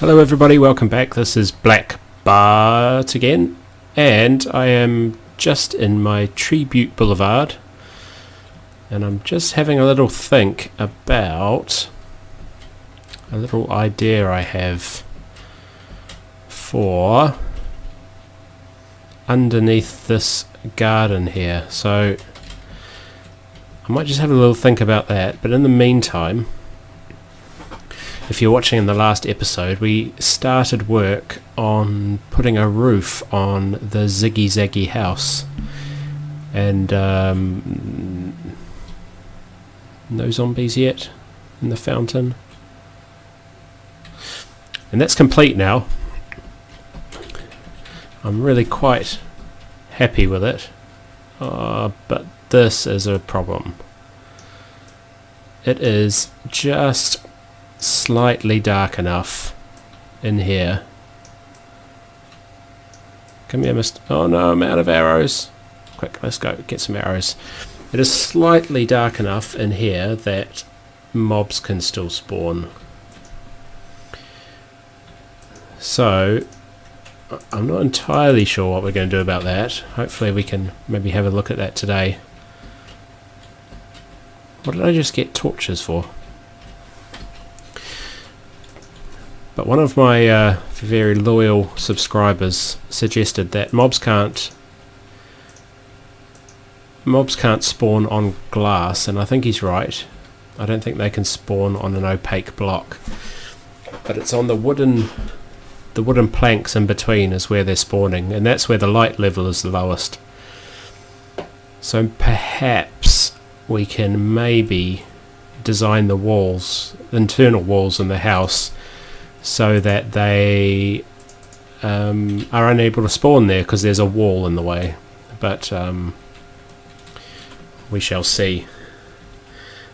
Hello everybody, welcome back. This is BlackBart again, and I am just in my Tree Butte Boulevard, and I'm just having a little think about a little idea I have for underneath this garden here. So I might just have a little think about that, but in the meantime, if you're watching in the last episode, we started work on putting a roof on the Ziggy Zaggy House, and no zombies yet in the fountain, and that's complete now. I'm really quite happy with it, but this is a problem. It is just slightly dark enough in here. Come here, Mr. Oh no, I'm out of arrows. Quick, let's go get some arrows. It is slightly dark enough in here that mobs can still spawn. So I'm not entirely sure what we're going to do about that. Hopefully we can maybe have a look at that today. What did I just get torches for? But one of my very loyal subscribers suggested that mobs can't spawn on glass, and I think he's right. I don't think they can spawn on an opaque block, but it's on the wooden planks in between is where they're spawning, and that's where the light level is the lowest. So perhaps we can maybe design the walls, internal walls in the house, so that they are unable to spawn there because there's a wall in the way. But we shall see.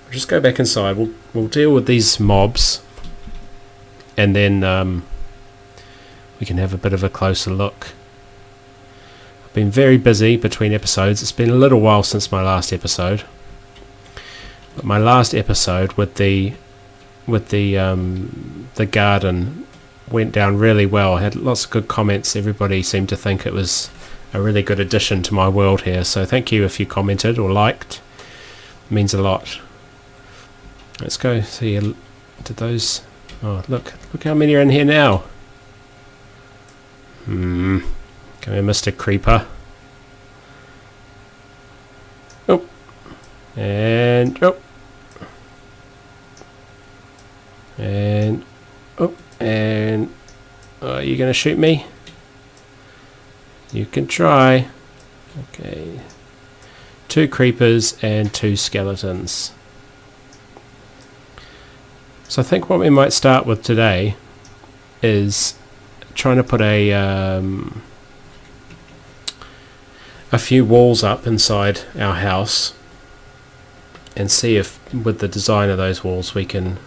I'll just go back inside. We'll deal with these mobs, and then we can have a bit of a closer look. I've been very busy between episodes. It's been a little while since my last episode. But my last episode with the garden went down really well. I had lots of good comments. Everybody seemed to think it was a really good addition to my world here, so thank you if you commented or liked. It means a lot. Let's go see. Did those... oh, look how many are in here now. Come here, Mr. Creeper. Oh, and oh, and oh, and are you gonna shoot me? You can try. Okay, 2 creepers and 2 skeletons. So I think what we might start with today is trying to put a few walls up inside our house, and see if with the design of those walls we can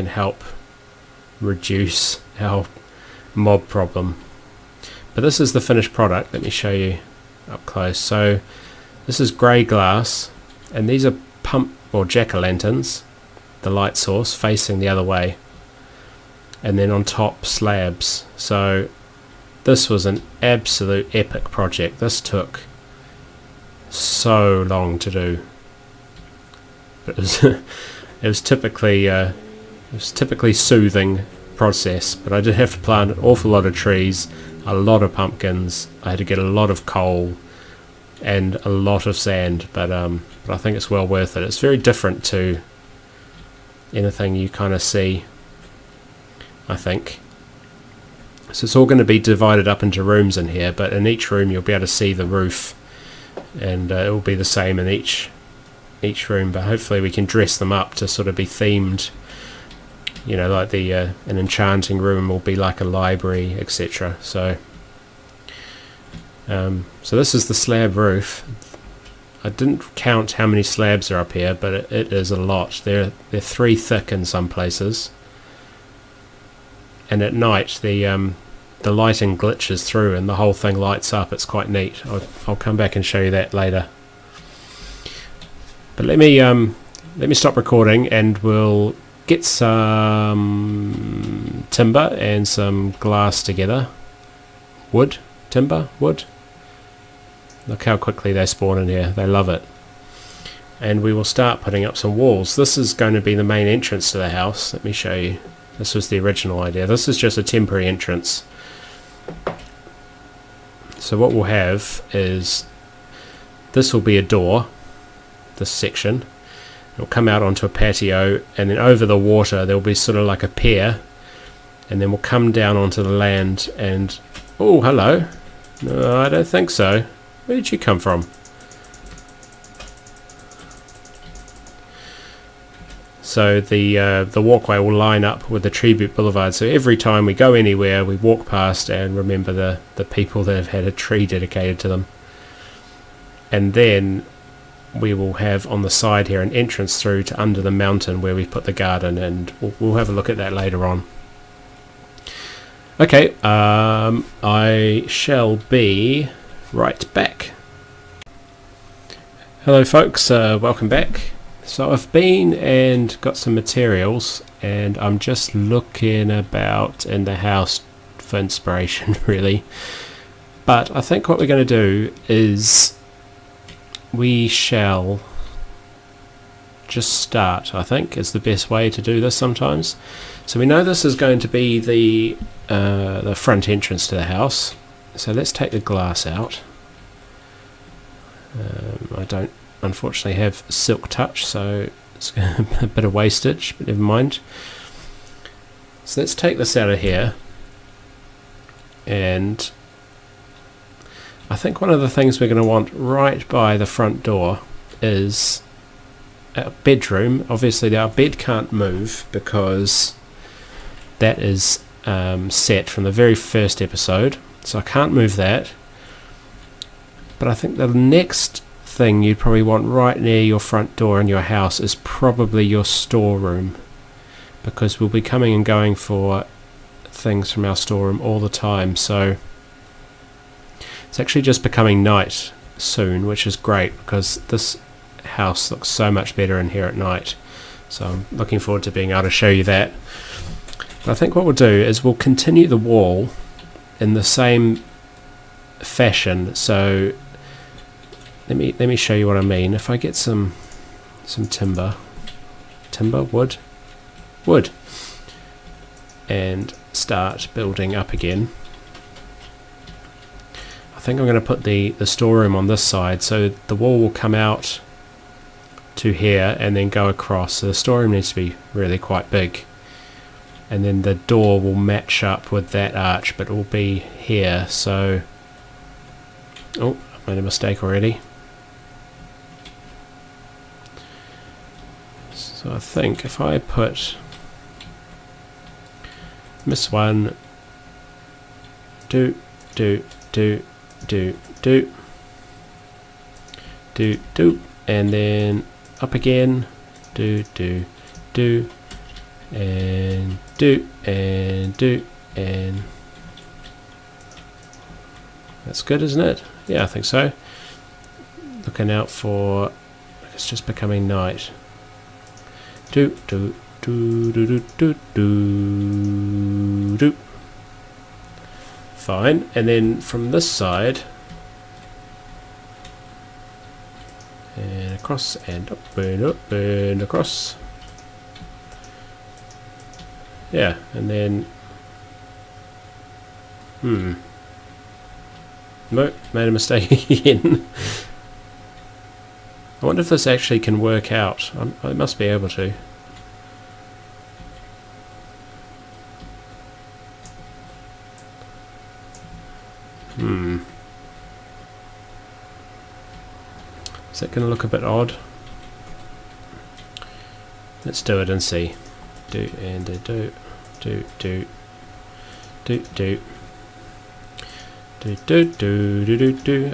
help reduce our mob problem. But this is the finished product. Let me show you up close. So this is grey glass, and these are pump or jack-o'-lanterns, the light source facing the other way, and then on top slabs. So this was an absolute epic project. This took so long to do. It was typically soothing process, but I did have to plant an awful lot of trees, a lot of pumpkins. I had to get a lot of coal and a lot of sand, but I think it's well worth it. It's very different to anything you kind of see, I think. So it's all going to be divided up into rooms in here, but in each room you'll be able to see the roof, and it will be the same in each room, but hopefully we can dress them up to sort of be themed, you know, like an enchanting room will be like a library, etc. So this is the slab roof. I didn't count how many slabs are up here, but it is a lot. They're 3 thick in some places, and at night the lighting glitches through and the whole thing lights up. It's quite neat. I'll come back and show you that later. But let me stop recording, and we'll get some timber and some glass together. Wood, timber, wood. Look how quickly they spawn in here. They love it. And we will start putting up some walls. This is going to be the main entrance to the house. Let me show you. This was the original idea. This is just a temporary entrance. So what we'll have is, this will be a door, this section. It'll come out onto a patio, and then over the water there'll be sort of like a pier, and then we'll come down onto the land and... Oh, hello. No, I don't think so. Where did you come from? So the walkway will line up with the Tribute Boulevard, so every time we go anywhere we walk past and remember the people that have had a tree dedicated to them. And then we will have on the side here an entrance through to under the mountain where we put the garden, and we'll have a look at that later on. Okay, I shall be right back. Hello folks, welcome back. So I've been and got some materials, and I'm just looking about in the house for inspiration really. But I think what we're going to do is we shall just start, I think, is the best way to do this sometimes. So we know this is going to be the front entrance to the house. So let's take the glass out. I don't unfortunately have silk touch, so it's a bit of wastage, but never mind. So let's take this out of here, and I think one of the things we're going to want right by the front door is a bedroom. Obviously our bed can't move because that is set from the very first episode, so I can't move that. But I think the next thing you'd probably want right near your front door in your house is probably your storeroom, because we'll be coming and going for things from our storeroom all the time. So it's actually just becoming night soon, which is great because this house looks so much better in here at night. So I'm looking forward to being able to show you that. But I think what we'll do is we'll continue the wall in the same fashion. So let me show you what I mean. If I get some timber, wood, and start building up again. I think I'm going to put the storeroom on this side, so the wall will come out to here and then go across. So the storeroom needs to be really quite big, and then the door will match up with that arch, but it will be here. So, oh, I've made a mistake already. So I think if I put this one, do, and then up again, and that's good, isn't it? Yeah, I think so. Looking out for, it's just becoming night. Fine, and then from this side and across and up and across. Yeah, and then no, made a mistake again. I wonder if this actually can work out. I must be able to. Is that going to look a bit odd? Let's do it and see. Do.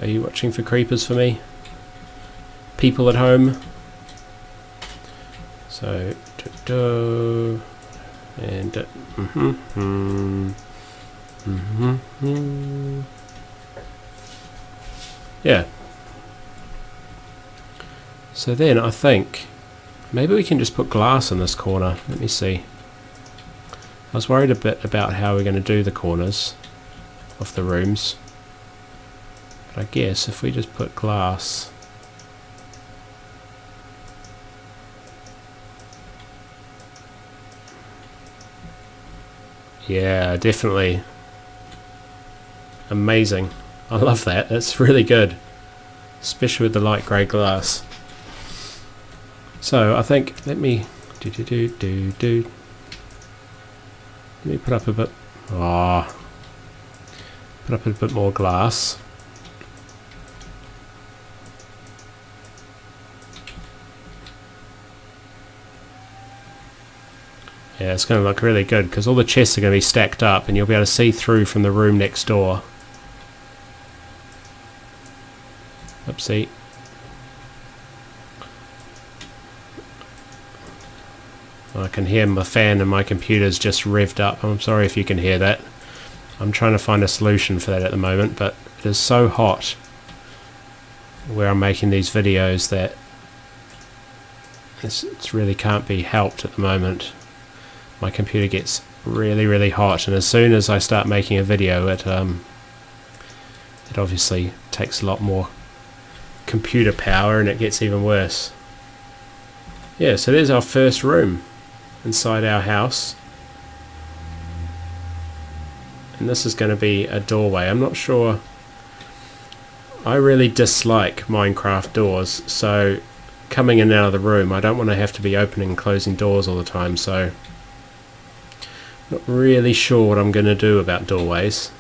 Are you watching for creepers for me? People at home. So and yeah. So then I think Maybe we can just put glass in this corner. Let me see. I was worried a bit about how we're going to do the corners of the rooms. But I guess if we just put glass... Yeah, definitely. Amazing. I love that. That's really good. Especially with the light grey glass. So I think, let me put up a bit, put up a bit more glass. Yeah, it's going to look really good because all the chests are going to be stacked up and you'll be able to see through from the room next door. Oopsie. I can hear my fan and my computer's just revved up. I'm sorry if you can hear that. I'm trying to find a solution for that at the moment, but it is so hot where I'm making these videos that it really can't be helped at the moment. My computer gets really hot, and as soon as I start making a video it obviously takes a lot more computer power and it gets even worse. Yeah, so there's our first room inside our house, and this is going to be a doorway. I'm not sure, I really dislike Minecraft doors, so coming in and out of the room I don't want to have to be opening and closing doors all the time, so not really sure what I'm going to do about doorways.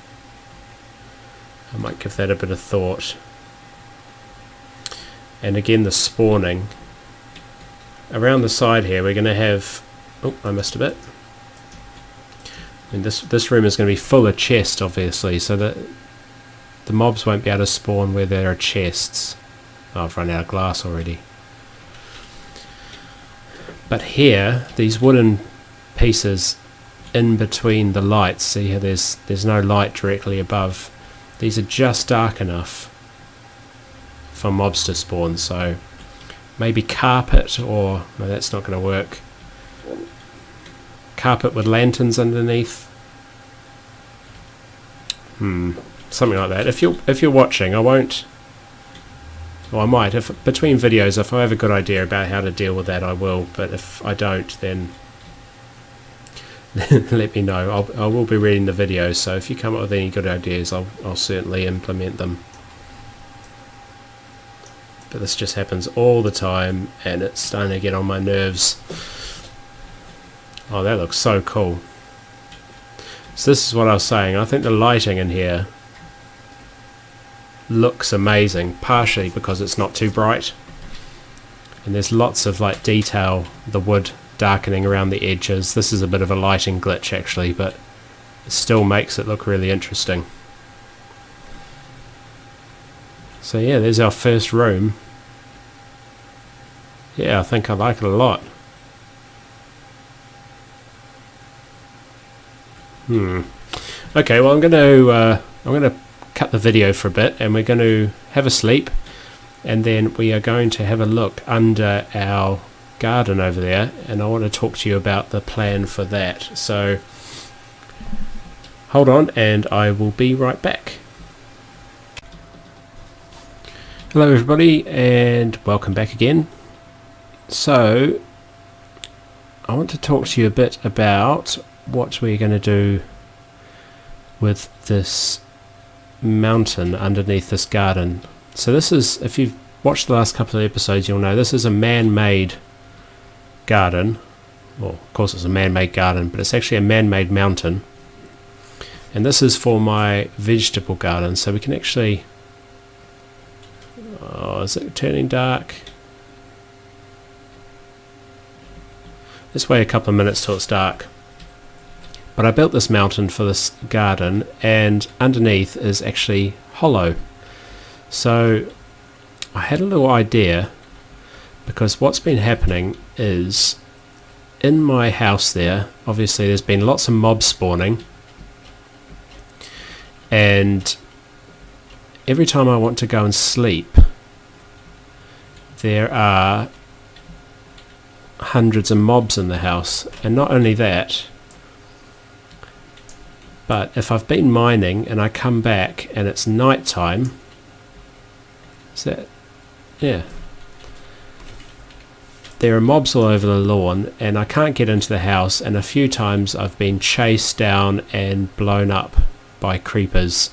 I might give that a bit of thought. And again, the spawning around the side here, we're going to have, oh, I missed a bit. I mean, this room is going to be full of chests, obviously, so that the mobs won't be able to spawn where there are chests. Oh, I've run out of glass already. But here, these wooden pieces in between the lights, see how there's no light directly above. These are just dark enough for mobs to spawn, so maybe carpet, or no, that's not going to work. Carpet with lanterns underneath. Something like that. If you're watching, I won't. Well, I might. If between videos, if I have a good idea about how to deal with that, I will. But if I don't, then let me know. I will be reading the videos, so if you come up with any good ideas, I'll certainly implement them. But this just happens all the time and it's starting to get on my nerves. Oh, that looks so cool. So this is what I was saying. I think the lighting in here looks amazing, partially because it's not too bright. And there's lots of like detail, the wood darkening around the edges. This is a bit of a lighting glitch actually, but it still makes it look really interesting. So yeah, there's our first room. Yeah, I think I like it a lot. Okay, well I'm going to cut the video for a bit, and we're going to have a sleep, and then we are going to have a look under our garden over there, and I want to talk to you about the plan for that. So hold on, and I will be right back. Hello everybody, and welcome back again. So I want to talk to you a bit about what we're going to do with this mountain underneath this garden. So this is, if you've watched the last couple of episodes, you'll know this is a man-made garden. Well, of course it's a man-made garden, but it's actually a man-made mountain. And this is for my vegetable garden, so we can actually... Oh, is it turning dark? Let's wait a couple of minutes till it's dark. But I built this mountain for this garden, and underneath is actually hollow. So I had a little idea, because what's been happening is in my house there, obviously there's been lots of mobs spawning, and every time I want to go and sleep, there are hundreds of mobs in the house. And not only that, but if I've been mining and I come back and it's night time, is that, yeah, there are mobs all over the lawn and I can't get into the house, and a few times I've been chased down and blown up by creepers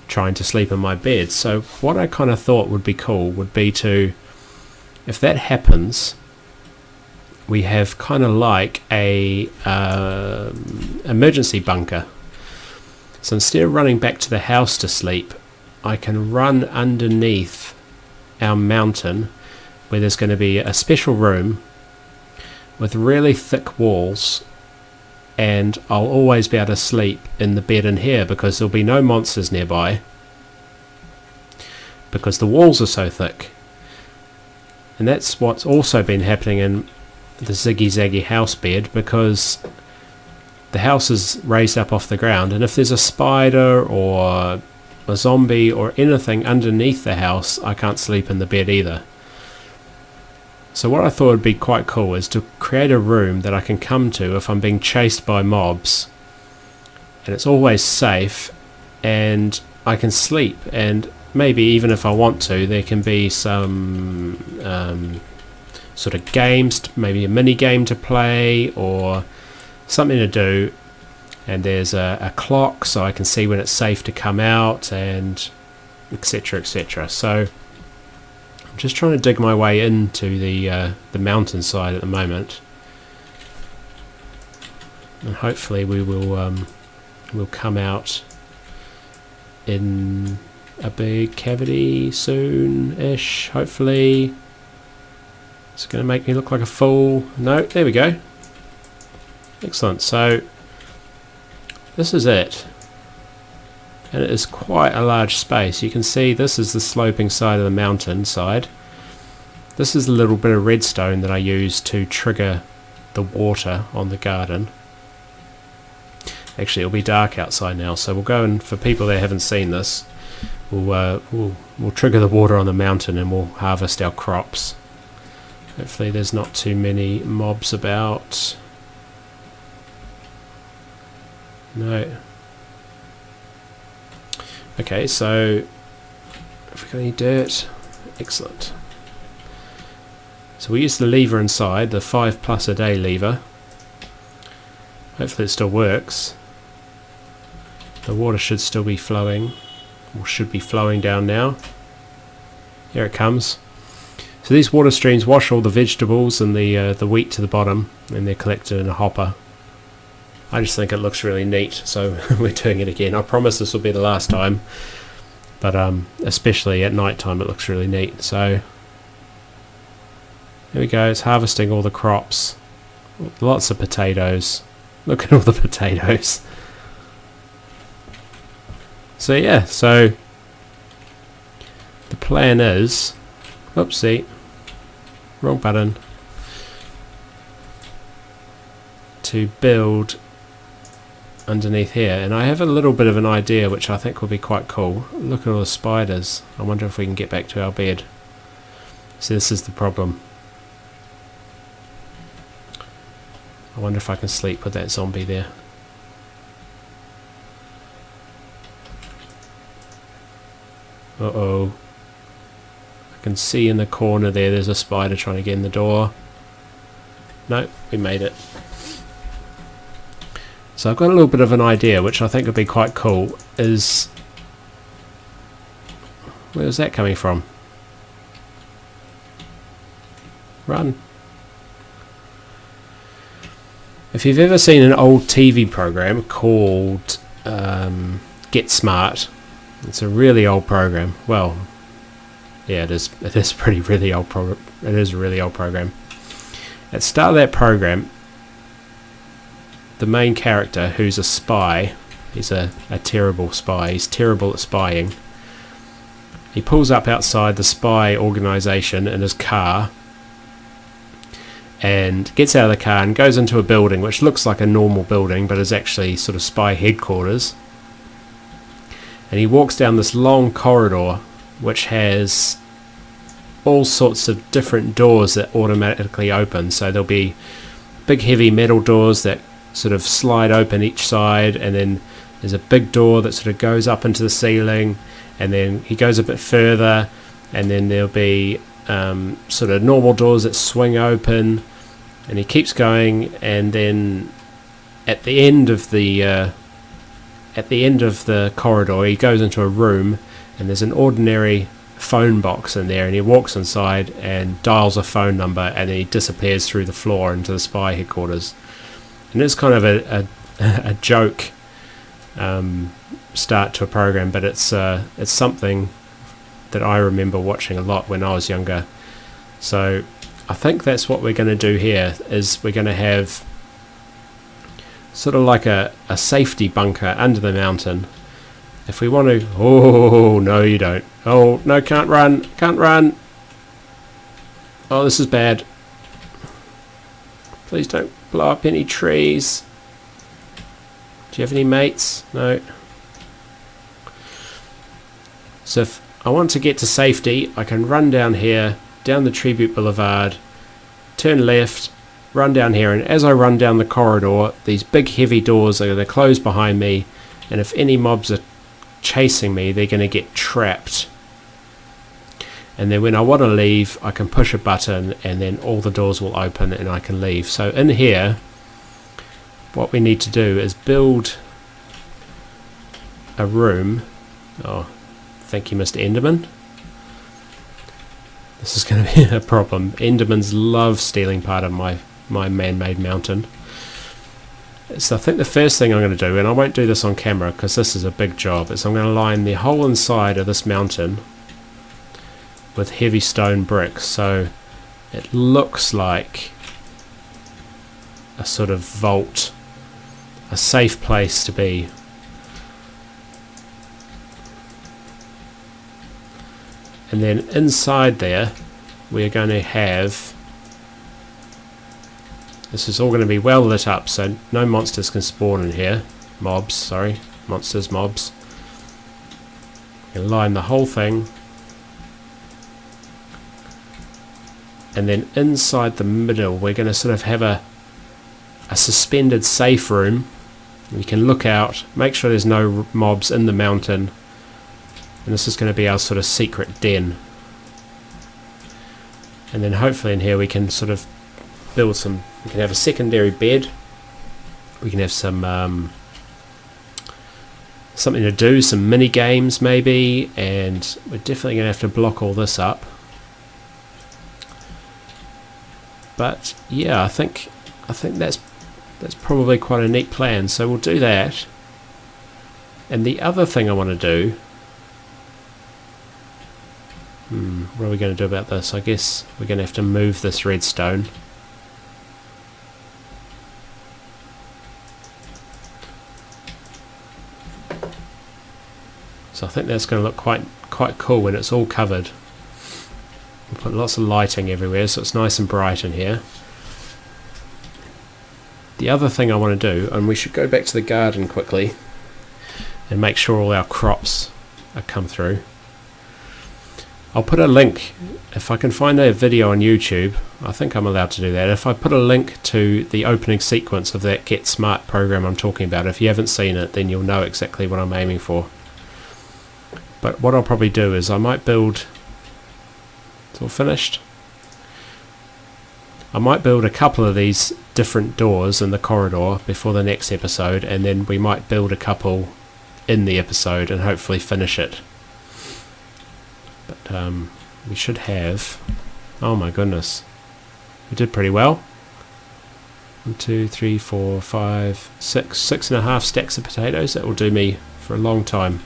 trying to sleep in my bed. So what I kind of thought would be cool would be to, if that happens, we have kind of like a emergency bunker. So instead of running back to the house to sleep, I can run underneath our mountain, where there's going to be a special room with really thick walls, and I'll always be able to sleep in the bed in here because there'll be no monsters nearby because the walls are so thick. And that's what's also been happening in the Ziggy Zaggy House bed, because the house is raised up off the ground, and if there's a spider or a zombie or anything underneath the house, I can't sleep in the bed either. So what I thought would be quite cool is to create a room that I can come to if I'm being chased by mobs, and it's always safe, and I can sleep, and maybe even if I want to, there can be some sort of games, maybe a mini game to play or something to do, and there's a clock so I can see when it's safe to come out, and etc, etc. So I'm just trying to dig my way into the mountainside at the moment, and hopefully we will we'll come out in a big cavity soon-ish, hopefully. It's going to make me look like a fool. No, there we go. Excellent. So this is it, and it is quite a large space. You can see this is the sloping side of the mountain side. This is a little bit of redstone that I use to trigger the water on the garden. Actually, it'll be dark outside now, so we'll go, and for people that haven't seen this, we'll trigger the water on the mountain and we'll harvest our crops. Hopefully there's not too many mobs about. No. Okay, so have we got any dirt? Excellent. So we use the lever inside, the 5+ a day lever. Hopefully it still works. The water should still be flowing, or should be flowing down now. Here it comes. So these water streams wash all the vegetables and the wheat to the bottom, and they're collected in a hopper. I just think it looks really neat, so we're doing it again. I promise this will be the last time, but especially at night time it looks really neat. So there we go, it's harvesting all the crops. Lots of potatoes. Look at all the potatoes. So yeah, so the plan is, oopsie, wrong button, to build underneath here, and I have a little bit of an idea which I think will be quite cool. Look at all the spiders. I wonder if we can get back to our bed. So this is the problem. I wonder if I can sleep with that zombie there. Uh-oh. I can see in the corner there's a spider trying to get in the door. No, we made it. So I've got a little bit of an idea which I think would be quite cool. Is, where's that coming from? Run. If you've ever seen an old TV program called Get Smart, it's a really old program. Well, yeah, it is. It is pretty really old. It is a really old program. At the start of that program, the main character, who's a spy, he's a terrible spy. He's terrible at spying. He pulls up outside the spy organisation in his car, and gets out of the car and goes into a building which looks like a normal building but is actually sort of spy headquarters. And he walks down this long corridor which has all sorts of different doors that automatically open. So there'll be big heavy metal doors that sort of slide open each side, and then there's a big door that sort of goes up into the ceiling, and then he goes a bit further, and then there'll be sort of normal doors that swing open, and he keeps going, and then at the end of the corridor he goes into a room, and there's an ordinary phone box in there, and he walks inside and dials a phone number, and then he disappears through the floor into the spy headquarters. And it's kind of a joke start to a program, but it's something that I remember watching a lot when I was younger. So I think that's what we're going to do here, is we're going to have sort of like a safety bunker under the mountain. If we want to... Oh, no you don't. Oh, no, can't run. Oh, this is bad. Please don't blow up any trees. Do you have any mates? No. So if I want to get to safety, I can run down here, down the Tribute Boulevard, turn left, run down here, and as I run down the corridor, these big heavy doors are going to close behind me, and if any mobs are chasing me, they're going to get trapped. And then when I want to leave, I can push a button, and then all the doors will open and I can leave. So in here, what we need to do is build a room. Oh, thank you, Mr. Enderman. This is going to be a problem. Endermans love stealing part of my man-made mountain. So I think the first thing I'm going to do, and I won't do this on camera because this is a big job, is I'm going to line the whole inside of this mountain with heavy stone bricks, so it looks like a sort of vault, a safe place to be. And then inside there we're going to have, this is all going to be well lit up, so no monsters can spawn in here. Mobs. And line the whole thing, and then inside the middle we're going to sort of have a suspended safe room. You can look out, make sure there's no mobs in the mountain, and this is going to be our sort of secret den. And then hopefully in here we can sort of build some, we can have a secondary bed, we can have some something to do, some mini games maybe, and we're definitely going to have to block all this up. But yeah, I think that's probably quite a neat plan, so we'll do that. And the other thing I want to do, what are we going to do about this? I guess we're going to have to move this redstone. So I think that's going to look quite cool when it's all covered. We'll put lots of lighting everywhere so it's nice and bright in here. The other thing I want to do, and we should go back to the garden quickly and make sure all our crops are come through. I'll put a link, if I can find a video on YouTube, I think I'm allowed to do that. If I put a link to the opening sequence of that Get Smart program I'm talking about, if you haven't seen it, then you'll know exactly what I'm aiming for. But what I'll probably do is I might build, it's all finished, I might build a couple of these different doors in the corridor before the next episode, and then we might build a couple in the episode and hopefully finish it. But we should have, oh my goodness, we did pretty well. 1, 2, 3, 4, 5, 6.5 stacks of potatoes. That will do me for a long time.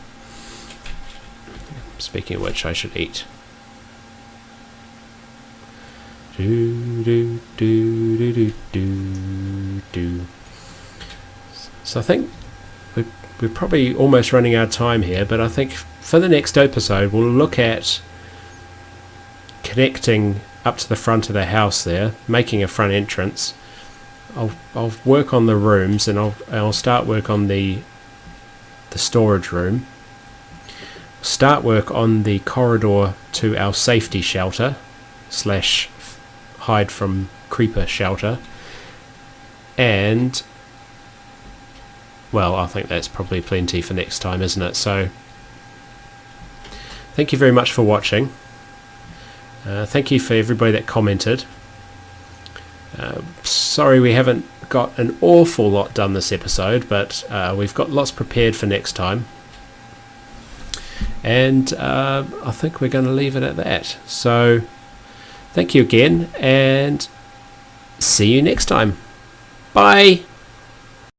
Speaking of which, I should eat. So I think we're probably almost running out of time here, but I think for the next episode we'll look at connecting up to the front of the house there, making a front entrance. I'll work on the rooms, and I'll start work on the storage room. Start work on the corridor to our safety shelter, / hide from creeper shelter. And well, I think that's probably plenty for next time, isn't it? So thank you very much for watching. Thank you for everybody that commented. Sorry we haven't got an awful lot done this episode, but we've got lots prepared for next time. And I think we're going to leave it at that. So thank you again, and see you next time. Bye.